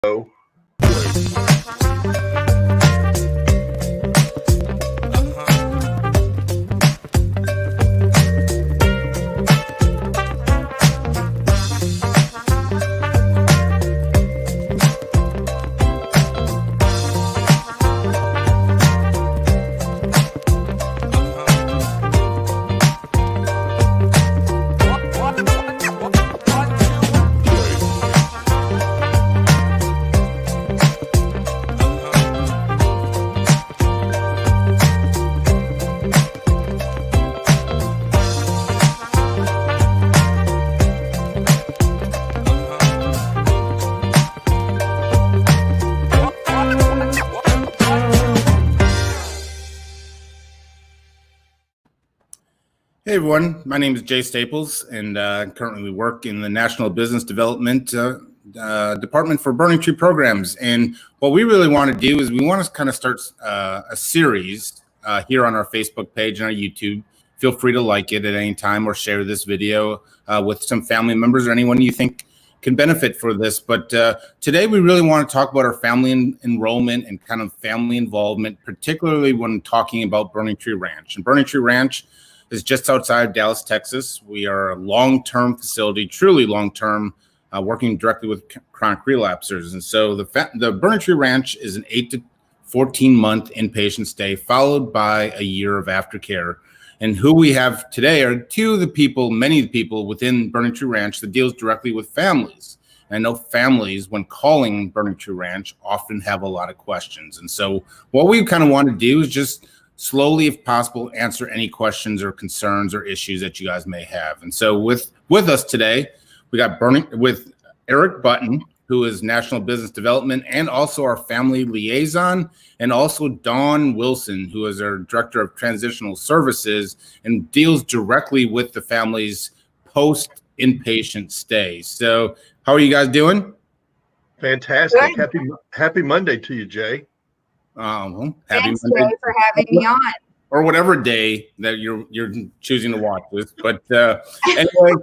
Hey everyone, my name is Jay Staples, and currently work in the National Business Development Department for Burning Tree Programs. And what we really want to do is we want to kind of start a series here on our Facebook page and our YouTube. Feel free to like it at any time or share this video with some family members or anyone you think can benefit for this. But today we really want to talk about our family enrollment and kind of family involvement, particularly when talking about Burning Tree Ranch. And Burning Tree Ranch is just outside of Dallas, Texas. We are a long-term facility, truly long-term, working directly with chronic relapsers. And so the Burning Tree Ranch is an 8 to 14-month inpatient stay, followed by a year of aftercare. And who we have today are many of the people within Burning Tree Ranch that deals directly with families. And I know families, when calling Burning Tree Ranch, often have a lot of questions. And so what we kind of want to do is just slowly, if possible, answer any questions or concerns or issues that you guys may have. And so with us today, we got with Eric Button, who is National Business Development and also our Family Liaison, and also Dawn Wilson, who is our Director of Transitional Services and deals directly with the families post-inpatient stay. So how are you guys doing? Fantastic. Happy Monday to you, Jay. Thanks, Jay, for having me on. Or whatever day that you're choosing to watch this. But anyway,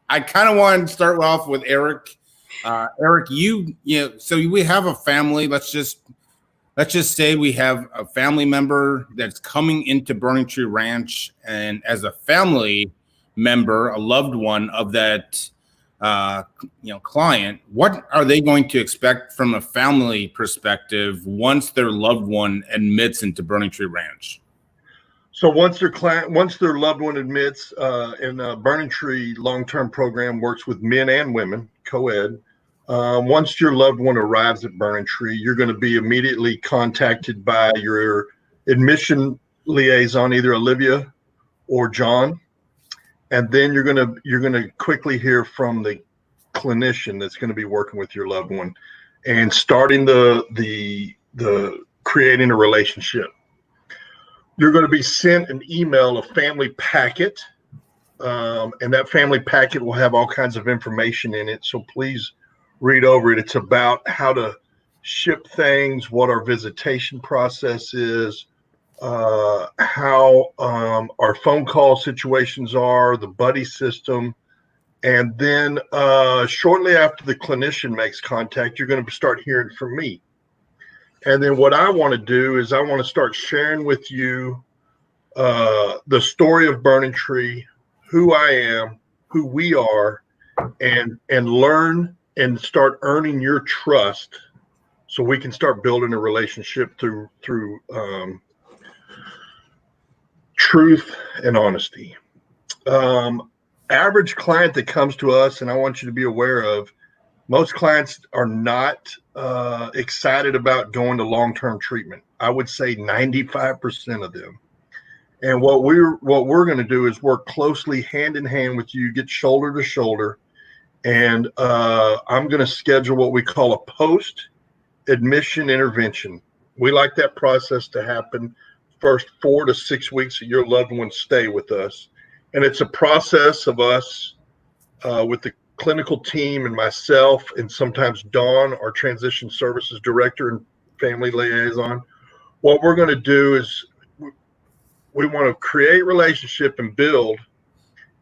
I kind of want to start off with Eric. Eric, so we have a family. Let's just say we have a family member that's coming into Burning Tree Ranch, and as a family member, a loved one of that client, what are they going to expect from a family perspective once their loved one admits into Burning Tree Ranch? So once their loved one admits, in a Burning Tree long-term program works with men and women, co-ed. Once your loved one arrives at Burning Tree, you're going to be immediately contacted by your admission liaison, either Olivia or John. And then you're gonna quickly hear from the clinician that's going to be working with your loved one, and starting the creating a relationship. You're going to be sent an email, a family packet, and that family packet will have all kinds of information in it. So please read over it. It's about how to ship things, what our visitation process is, how our phone call situations are, the buddy system. And then shortly after the clinician makes contact, you're going to start hearing from me. And then what I want to do is I want to start sharing with you the story of Burning Tree, who I am, who we are, and learn and start earning your trust so we can start building a relationship through truth and honesty. Average client that comes to us, and I want you to be aware of, most clients are not excited about going to long-term treatment. I would say 95% of them. And what we're going to do is work closely hand in hand with you, get shoulder to shoulder, and I'm going to schedule what we call a post-admission intervention. We like that process to happen first 4 to 6 weeks of your loved one's stay with us. And it's a process of us with the clinical team and myself, and sometimes Dawn, our transition services director and family liaison. What we're going to do is we want to create relationship and build,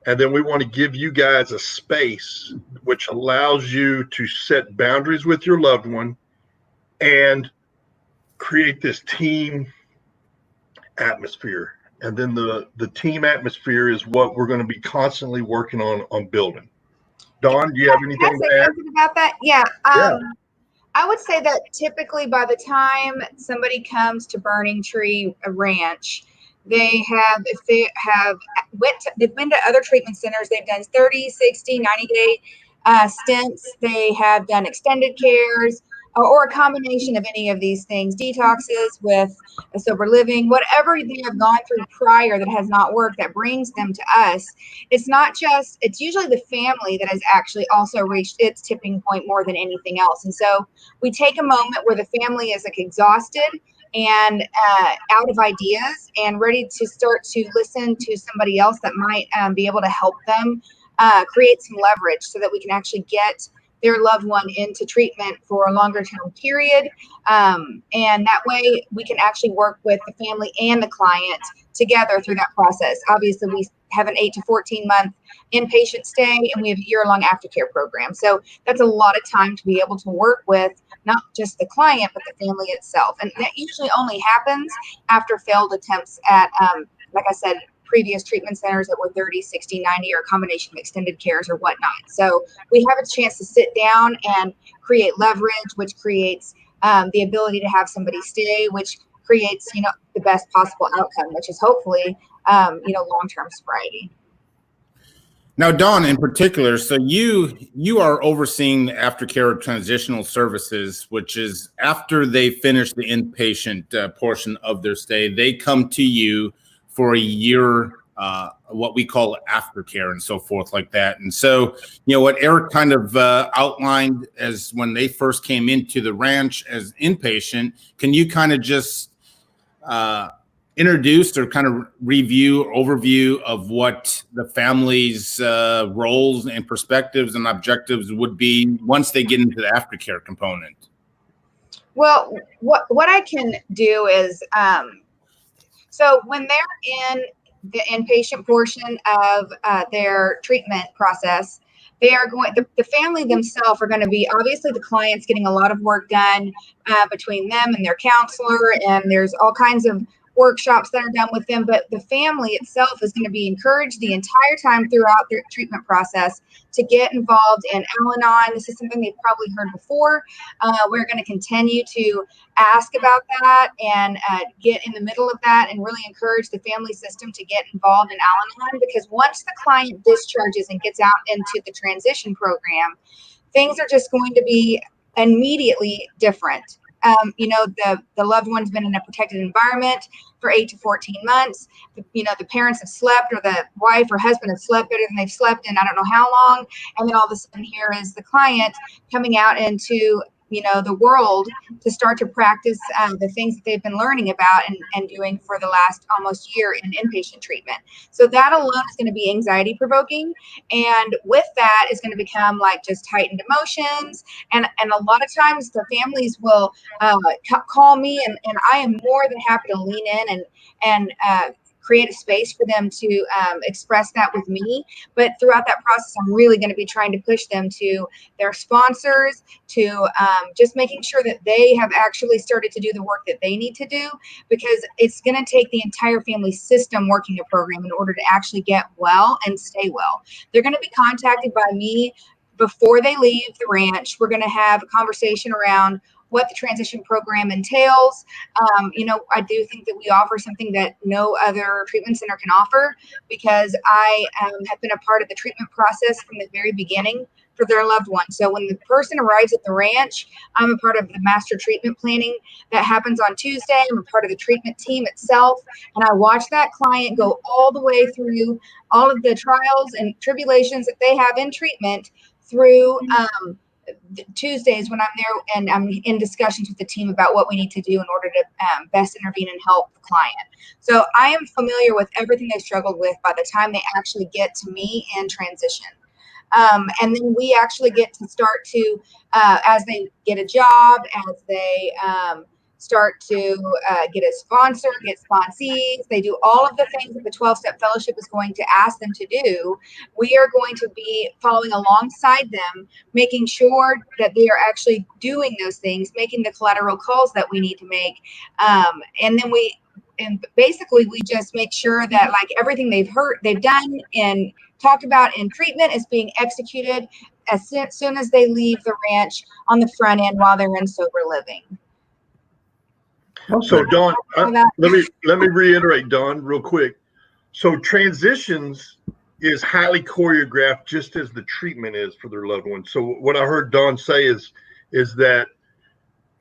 And then we want to give you guys a space which allows you to set boundaries with your loved one and create this team atmosphere. And then the team atmosphere is what we're going to be constantly working on building. Dawn, do you have anything to add? About that? Yeah. Yeah. I would say that typically by the time somebody comes to Burning Tree Ranch, they've been to other treatment centers. They've done 30, 60, 90-day stints. They have done extended cares or a combination of any of these things, detoxes with a sober living, whatever they have gone through prior that has not worked, that brings them to us. It's usually the family that has actually also reached its tipping point more than anything else. And so we take a moment where the family is like exhausted and out of ideas and ready to start to listen to somebody else that might be able to help them create some leverage so that we can actually get their loved one into treatment for a longer term period. And that way we can actually work with the family and the client together through that process. Obviously, we have an 8 to 14 month inpatient stay, and we have a year-long aftercare program. So that's a lot of time to be able to work with not just the client, but the family itself. And that usually only happens after failed attempts at, like I said, previous treatment centers that were 30, 60, 90, or a combination of extended cares or whatnot. So we have a chance to sit down and create leverage, which creates the ability to have somebody stay, which creates, the best possible outcome, which is hopefully, long-term sobriety. Now, Dawn, in particular, so you are overseeing the aftercare transitional services, which is after they finish the inpatient portion of their stay, they come to you for a year, what we call aftercare and so forth like that. And so, what Eric kind of outlined as when they first came into the ranch as inpatient, can you kind of just introduce or kind of review or overview of what the family's roles and perspectives and objectives would be once they get into the aftercare component? Well, what I can do is, so when they're in the inpatient portion of their treatment process, they are the family themselves are going to be, obviously the client's getting a lot of work done between them and their counselor, and there's all kinds of workshops that are done with them, but the family itself is going to be encouraged the entire time throughout their treatment process to get involved in Al-Anon. This is something they've probably heard before. We're going to continue to ask about that and get in the middle of that and really encourage the family system to get involved in Al-Anon, because once the client discharges and gets out into the transition program, things are just going to be immediately different. The loved one's been in a protected environment for 8 to 14 months. The parents have slept, or the wife or husband have slept better than they've slept in I don't know how long. And then all of a sudden here is the client coming out into the world to start to practice the things that they've been learning about and doing for the last almost year in inpatient treatment. So that alone is going to be anxiety provoking. And with that is going to become like just heightened emotions. And a lot of times the families will call me, and I am more than happy to lean in and create a space for them to express that with me. But throughout that process, I'm really going to be trying to push them to their sponsors, to just making sure that they have actually started to do the work that they need to do, because it's going to take the entire family system working a program in order to actually get well and stay well. They're going to be contacted by me before they leave the ranch. We're going to have a conversation around what the transition program entails. I do think that we offer something that no other treatment center can offer, because I have been a part of the treatment process from the very beginning for their loved one. So when the person arrives at the ranch, I'm a part of the master treatment planning that happens on Tuesday. I'm a part of the treatment team itself, and I watch that client go all the way through all of the trials and tribulations that they have in treatment through Tuesdays when I'm there, and I'm in discussions with the team about what we need to do in order to best intervene and help the client. So I am familiar with everything they struggled with by the time they actually get to me in transition. And then we actually get to start to, as they get a job, as they start to get a sponsor, get sponsees. They do all of the things that the 12-step fellowship is going to ask them to do. We are going to be following alongside them, making sure that they are actually doing those things, making the collateral calls that we need to make. And basically we just make sure that like everything they've done and talked about in treatment is being executed as soon as they leave the ranch on the front end while they're in sober living. So Dawn, let me reiterate, Dawn, real quick. So transitions is highly choreographed, just as the treatment is for their loved ones. So what I heard Dawn say is that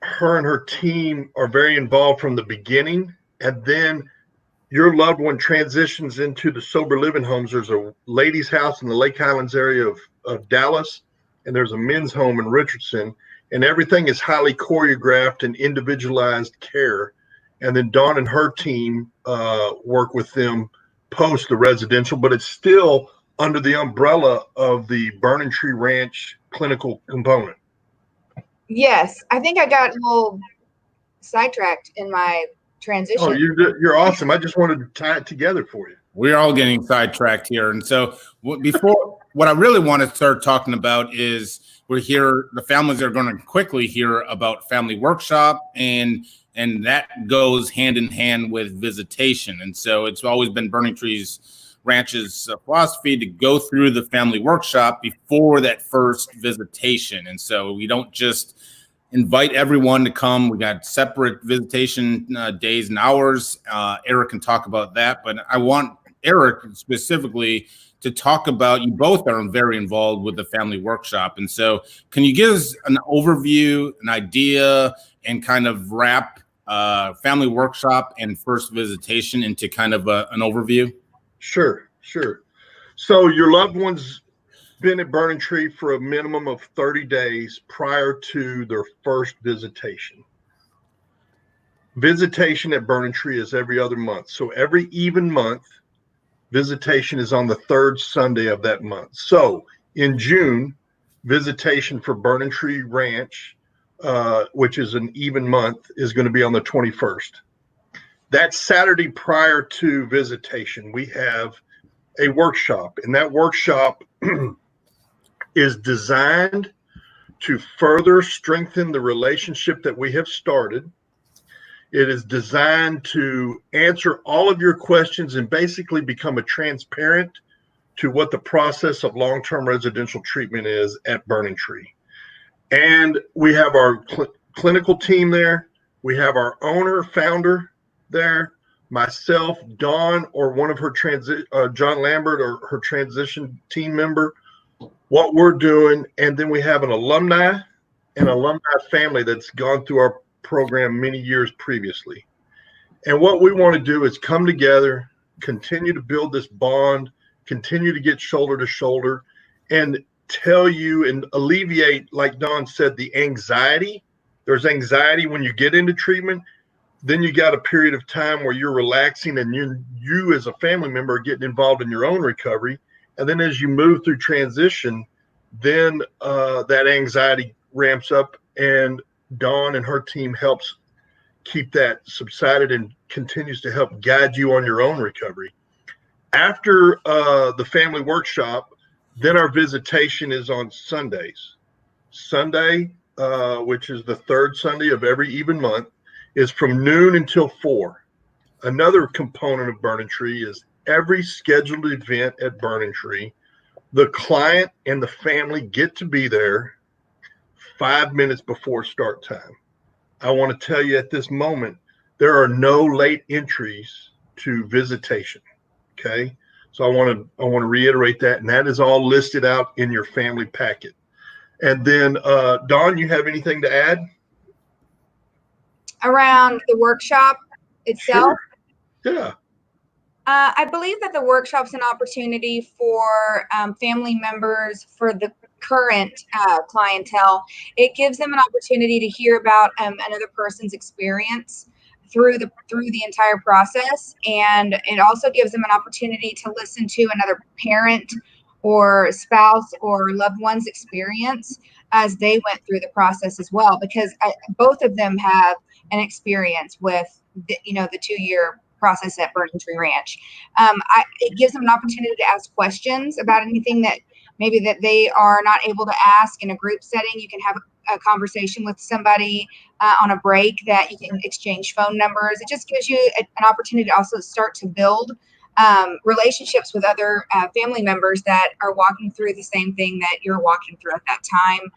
her and her team are very involved from the beginning, and then your loved one transitions into the sober living homes. There's a ladies' house in the Lake Highlands area of Dallas, and there's a men's home in Richardson. And everything is highly choreographed and individualized care. And then Dawn and her team work with them post the residential, but it's still under the umbrella of the Burning Tree Ranch clinical component. Yes, I think I got a little sidetracked in my transition. Oh, you're awesome. I just wanted to tie it together for you. We're all getting sidetracked here. And so what I really want to start talking about is the families are going to quickly hear about family workshop, and that goes hand in hand with visitation. And so it's always been Burning Tree's Ranch's philosophy to go through the family workshop before that first visitation. And so we don't just invite everyone to come. We got separate visitation days and hours. Eric can talk about that, but I want Eric specifically to talk about, you both are very involved with the family workshop. And so can you give us an overview, an idea, and kind of wrap family workshop and first visitation into kind of an overview? Sure. So your loved one's been at Burning Tree for a minimum of 30 days prior to their first visitation. Visitation at Burning Tree is every other month. So every even month, visitation is on the third Sunday of that month. So in June, visitation for Burning Tree Ranch, which is an even month, is going to be on the 21st. That Saturday prior to visitation, we have a workshop, and that workshop is designed to further strengthen the relationship that we have started. It is designed to answer all of your questions and basically become a transparent to what the process of long-term residential treatment is at Burning Tree. And we have our clinical team there. We have our owner, founder there, myself, Dawn, or one of her John Lambert or her transition team member, what we're doing. And then we have an alumni family that's gone through our program many years previously. And what we want to do is come together, continue to build this bond, continue to get shoulder to shoulder, and tell you and alleviate, like Dawn said, the anxiety. There's anxiety when you get into treatment. Then you got a period of time where you're relaxing, and you as a family member are getting involved in your own recovery. And then as you move through transition, then that anxiety ramps up, and Dawn and her team helps keep that subsided and continues to help guide you on your own recovery. After the family workshop, then our visitation is on Sundays. Sunday, which is the third Sunday of every even month, is from noon until 4. Another component of Burning Tree is every scheduled event at Burning Tree, the client and the family get to be there 5 minutes before start time. I want to tell you at this moment, there are no late entries to visitation. Okay. So I want to reiterate that. And that is all listed out in your family packet. And then Dawn, you have anything to add? Around the workshop itself? Sure. Yeah. I believe that the workshop's an opportunity for family members, for the current clientele. It gives them an opportunity to hear about another person's experience through the entire process, and it also gives them an opportunity to listen to another parent or spouse or loved one's experience. as they went through the process as well, because both of them have an experience with the 2-year process at Burning Tree Ranch. It gives them an opportunity to ask questions about anything that maybe that they are not able to ask in a group setting. You can have a conversation with somebody on a break, that you can exchange phone numbers. It just gives you an opportunity to also start to build relationships with other family members that are walking through the same thing that you're walking through at that time.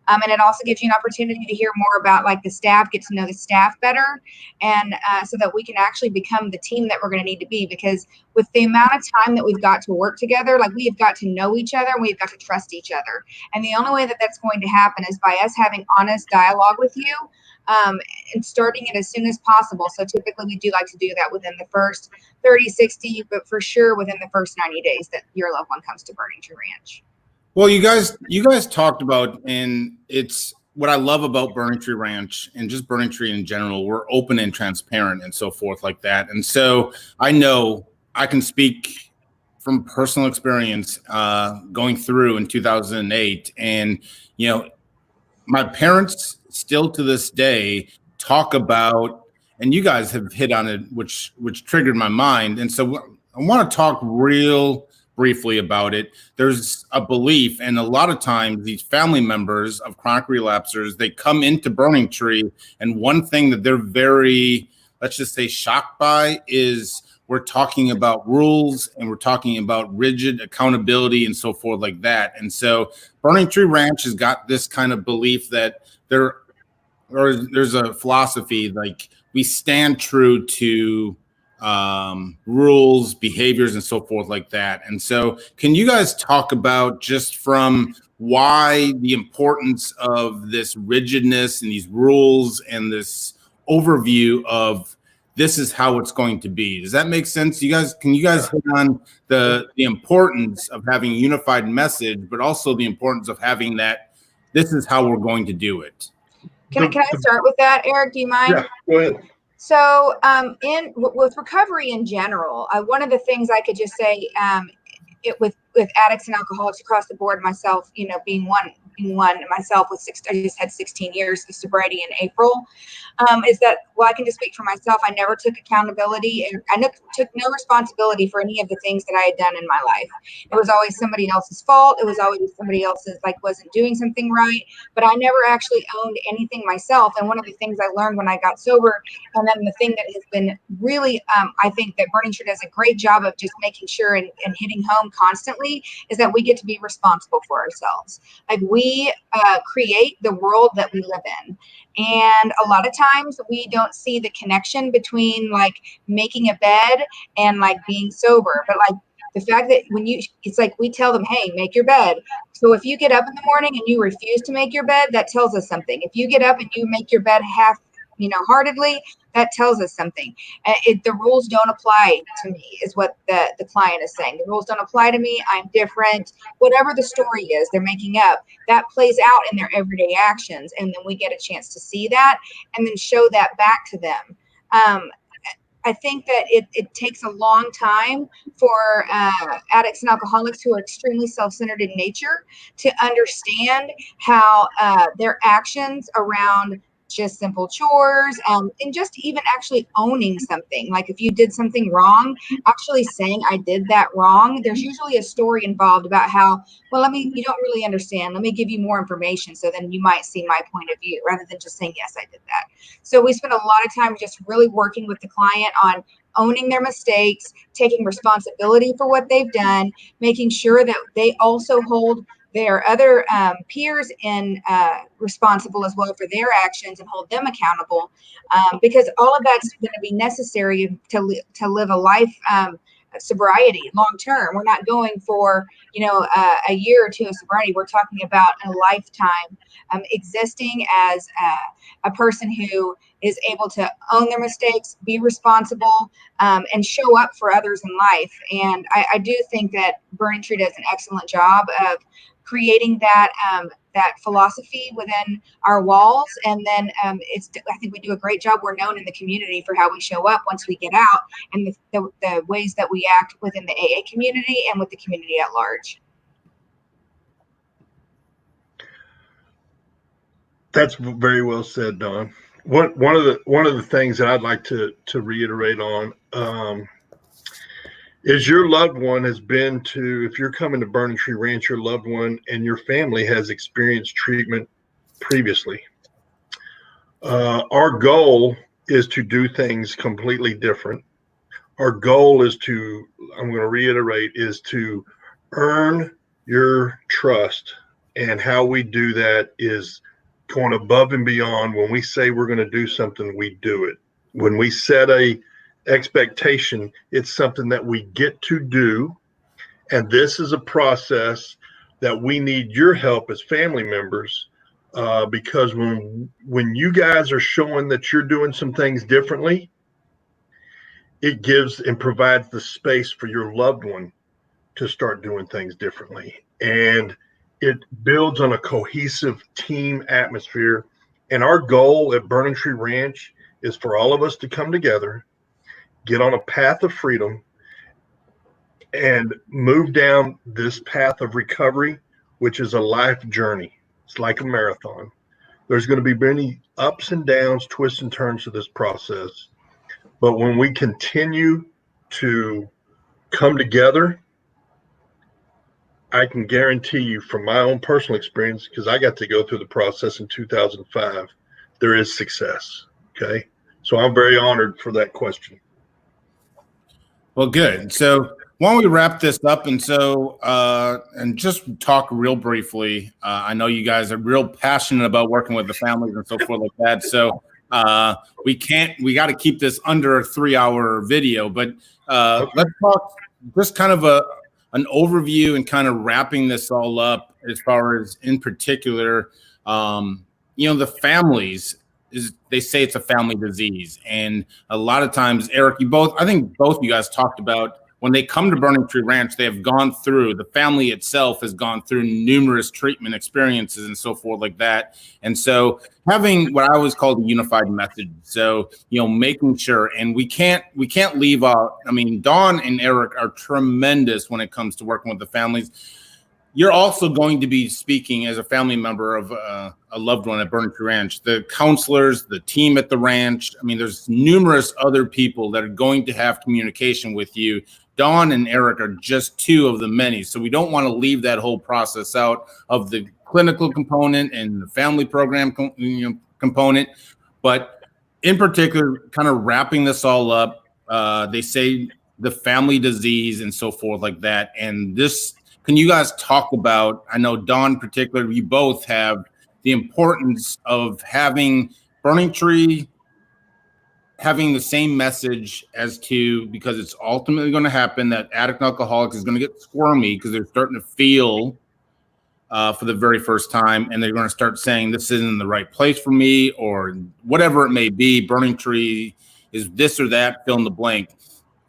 And it also gives you an opportunity to hear more about like the staff, get to know the staff better, and so that we can actually become the team that we're going to need to be. Because with the amount of time that we've got to work together, like we've got to know each other, and we've got to trust each other. And the only way that that's going to happen is by us having honest dialogue with you, and starting it as soon as possible. So typically we do like to do that within the first 30, 60, but for sure within the first 90 days that your loved one comes to Burning Tree Ranch. Well, you guys talked about, and it's what I love about Burning Tree Ranch and just Burning Tree in general. We're open and transparent and so forth like that. And so I know I can speak from personal experience going through in 2008. And, my parents still to this day talk about, and you guys have hit on it, which triggered my mind. And so I want to talk real briefly about it. There's a belief, and a lot of times these family members of chronic relapsers, they come into Burning Tree, and one thing that they're very, let's just say, shocked by is we're talking about rules and we're talking about rigid accountability and so forth like that. And so Burning Tree Ranch has got this kind of belief that there's a philosophy like we stand true to rules, behaviors, and so forth like that. And so can you guys talk about just from why the importance of this rigidness and these rules and this overview of this is how it's going to be? Does that make sense? Can you guys hit on the importance of having a unified message, but also the importance of having that this is how we're going to do it? Can I start with that, Eric? Do you mind? Yeah, go ahead. So with recovery in general, one of the things I could just say, with addicts and alcoholics across the board, myself, being one myself I just had 16 years of sobriety in April, is that, well, I can just speak for myself. I never took accountability, and I took no responsibility for any of the things that I had done in my life. It was always somebody else's fault. It was always somebody else's, wasn't doing something right, but I never actually owned anything myself. And one of the things I learned when I got sober, and then the thing that has been really, I think that Burning Tree does a great job of just making sure and hitting home constantly, is that we get to be responsible for ourselves. Like we create the world that we live in. And a lot of times we don't see the connection between making a bed and being sober. But the fact that it's like we tell them, hey, make your bed. So if you get up in the morning and you refuse to make your bed, that tells us something. If you get up and you make your bed heartedly, that tells us something. The rules don't apply to me, is what the client is saying. The rules don't apply to me. I'm different. Whatever the story is they're making up, that plays out in their everyday actions. And then we get a chance to see that and then show that back to them. I think that it takes a long time for addicts and alcoholics who are extremely self-centered in nature to understand how their actions around just simple chores, and just even actually owning something. Like if you did something wrong, actually saying I did that wrong, there's usually a story involved about how, well, you don't really understand. Let me give you more information so then you might see my point of view, rather than just saying, yes, I did that. So we spend a lot of time just really working with the client on owning their mistakes, taking responsibility for what they've done, making sure that they also hold their other peers responsible as well for their actions and hold them accountable, because all of that's going to be necessary to live a life sobriety long term. We're not going for a year or two of sobriety. We're talking about a lifetime existing as a person who is able to own their mistakes, be responsible, and show up for others in life. And I do think that Burning Tree does an excellent job of creating that philosophy within our walls. And then I think we do a great job. We're known in the community for how we show up once we get out, and the ways that we act within the AA community and with the community at large. That's very well said, Don. One of the things that I'd like to reiterate on is your loved one has been to, if you're coming to Burning Tree Ranch, your loved one and your family has experienced treatment previously. Our goal is to do things completely different. Our goal is to, I'm going to reiterate, is to earn your trust. And how we do that is going above and beyond. When we say we're going to do something, we do it. When we set a expectation, it's something that we get to do. And this is a process that we need your help as family members, because when you guys are showing that you're doing some things differently, it gives and provides the space for your loved one to start doing things differently. And it builds on a cohesive team atmosphere. And our goal at Burning Tree Ranch is for all of us to come together, get on a path of freedom, and move down this path of recovery, which is a life journey. It's like a marathon. There's going to be many ups and downs, twists and turns to this process. But when we continue to come together, I can guarantee you from my own personal experience, because I got to go through the process in 2005, there is success. Okay. So I'm very honored for that question. Well, good. So why don't we wrap this up? And so, and just talk real briefly. I know you guys are real passionate about working with the families and so forth like that. So we got to keep this under a 3-hour video, but Okay. let's talk just kind of an overview and kind of wrapping this all up as far as in particular, the families. They say it's a family disease, and a lot of times, Eric, I think both of you guys talked about when they come to Burning Tree Ranch, they have gone through, the family itself has gone through numerous treatment experiences and so forth like that. And so having what I always call the unified message. So, making sure, and we can't leave out, Dawn and Eric are tremendous when it comes to working with the families. You're also going to be speaking as a family member of a loved one at Burning Tree Ranch, the counselors, the team at the ranch. There's numerous other people that are going to have communication with you. Dawn and Eric are just two of the many. So we don't want to leave that whole process out of the clinical component and the family program component. But in particular, kind of wrapping this all up, they say the family disease and so forth like that. And this, can you guys talk about, I know Dawn in particular, you both have the importance of having Burning Tree having the same message as to, because it's ultimately going to happen that addict and alcoholic is going to get squirmy because they're starting to feel for the very first time, and they're going to start saying this isn't the right place for me, or whatever it may be. Burning Tree is this or that, fill in the blank.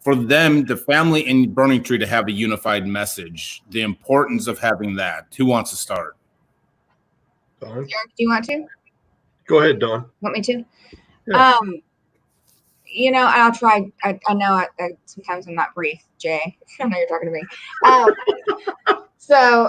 For them, the family in Burning Tree, to have a unified message, the importance of having that. Who wants to start? Dawn? Eric, do you want to? Go ahead, Dawn. Want me to? Yeah. I'll try. I know I sometimes I'm not brief, Jay. I know you're talking to me. So,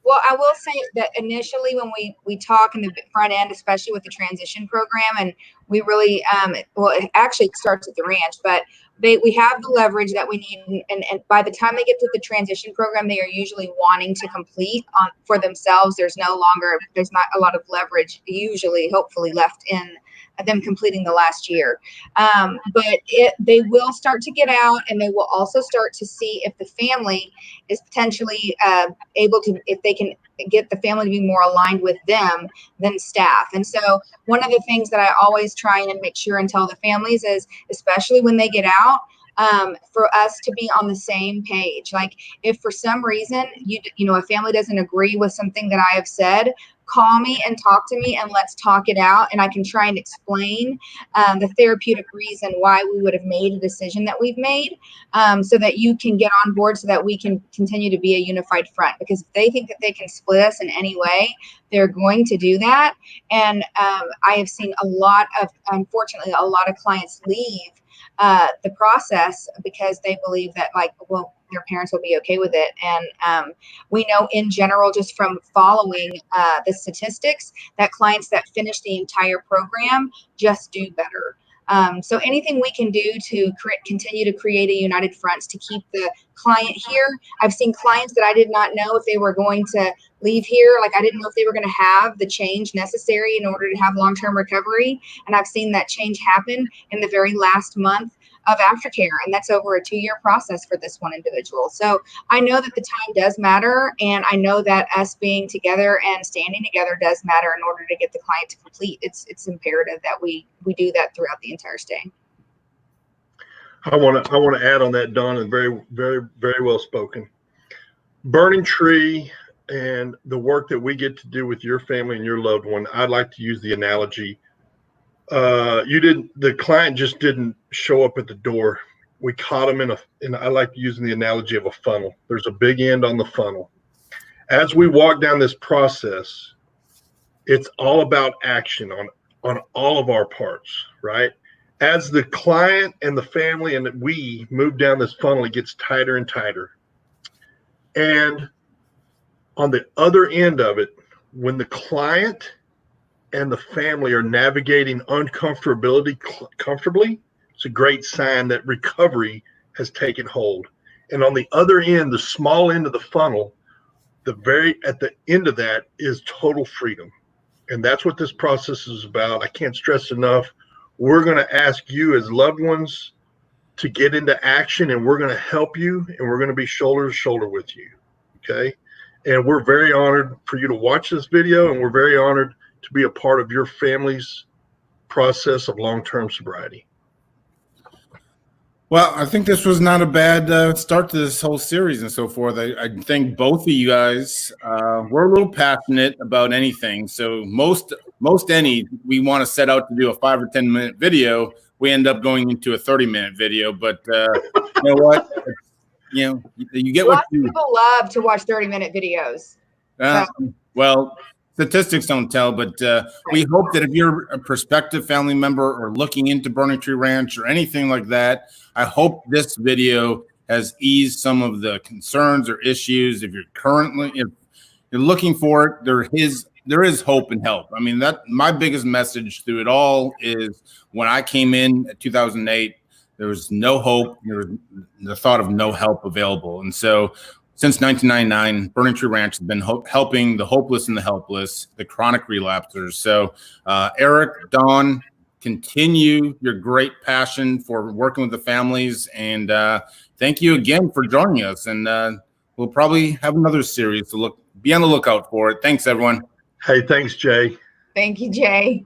well, I will say that initially when we talk in the front end, especially with the transition program, and we really, it actually starts at the ranch, but we have the leverage that we need. And by the time they get to the transition program, they are usually wanting to complete for themselves. There's not a lot of leverage usually, hopefully, left in them completing the last year. But they will start to get out, and they will also start to see if the family is potentially able to, if they can get the family to be more aligned with them than staff. And so one of the things that I always try and make sure and tell the families is, especially when they get out, for us to be on the same page. Like if for some reason a family doesn't agree with something that I have said, call me and talk to me, and let's talk it out. And I can try and explain the therapeutic reason why we would have made a decision that we've made, so that you can get on board, so that we can continue to be a unified front. Because if they think that they can split us in any way, they're going to do that. And I have seen unfortunately, a lot of clients leave the process because they believe that, like, well, their parents will be okay with it. And we know in general, just from following the statistics, that clients that finish the entire program just do better. So anything we can do to continue to create a united front to keep the client here. I've seen clients that I did not know if they were going to leave here. Like, I didn't know if they were going to have the change necessary in order to have long-term recovery. And I've seen that change happen in the very last month of aftercare. And that's over a 2-year process for this one individual. So I know that the time does matter. And I know that us being together and standing together does matter in order to get the client to complete. It's imperative that we do that throughout the entire stay. I want to add on that, Dawn, and very, very, very well spoken. Burning Tree and the work that we get to do with your family and your loved one, I'd like to use the analogy. The client just didn't show up at the door. We caught them and I like using the analogy of a funnel. There's a big end on the funnel. As we walk down this process, it's all about action on all of our parts, right? As the client and the family and we move down this funnel, it gets tighter and tighter. And on the other end of it, when the client and the family are navigating uncomfortability comfortably, it's a great sign that recovery has taken hold. And on the other end, the small end of the funnel, at the end of that is total freedom. And that's what this process is about. I can't stress enough. We're going to ask you as loved ones to get into action, and we're going to help you, and we're going to be shoulder to shoulder with you. Okay. And we're very honored for you to watch this video, and we're very honored to be a part of your family's process of long-term sobriety. Well, I think this was not a bad start to this whole series and so forth. I think both of you guys were a little passionate about anything. So most we want to set out to do a 5 or 10 minute video, we end up going into a 30-minute video. But you know what? You get what you. People love to watch 30-minute videos. Well, statistics don't tell, but we hope that if you're a prospective family member or looking into Burning Tree Ranch or anything like that, I hope this video has eased some of the concerns or issues. If you're looking for it, there is hope and help. I mean, that my biggest message through it all is when I came in 2008, there was no hope. There was the thought of no help available. And so since 1999, Burning Tree Ranch has been helping the hopeless and the helpless, the chronic relapsers. So Eric, Dawn, continue your great passion for working with the families. And thank you again for joining us. And we'll probably have another series to be on the lookout for it. Thanks, everyone. Hey, thanks, Jay. Thank you, Jay.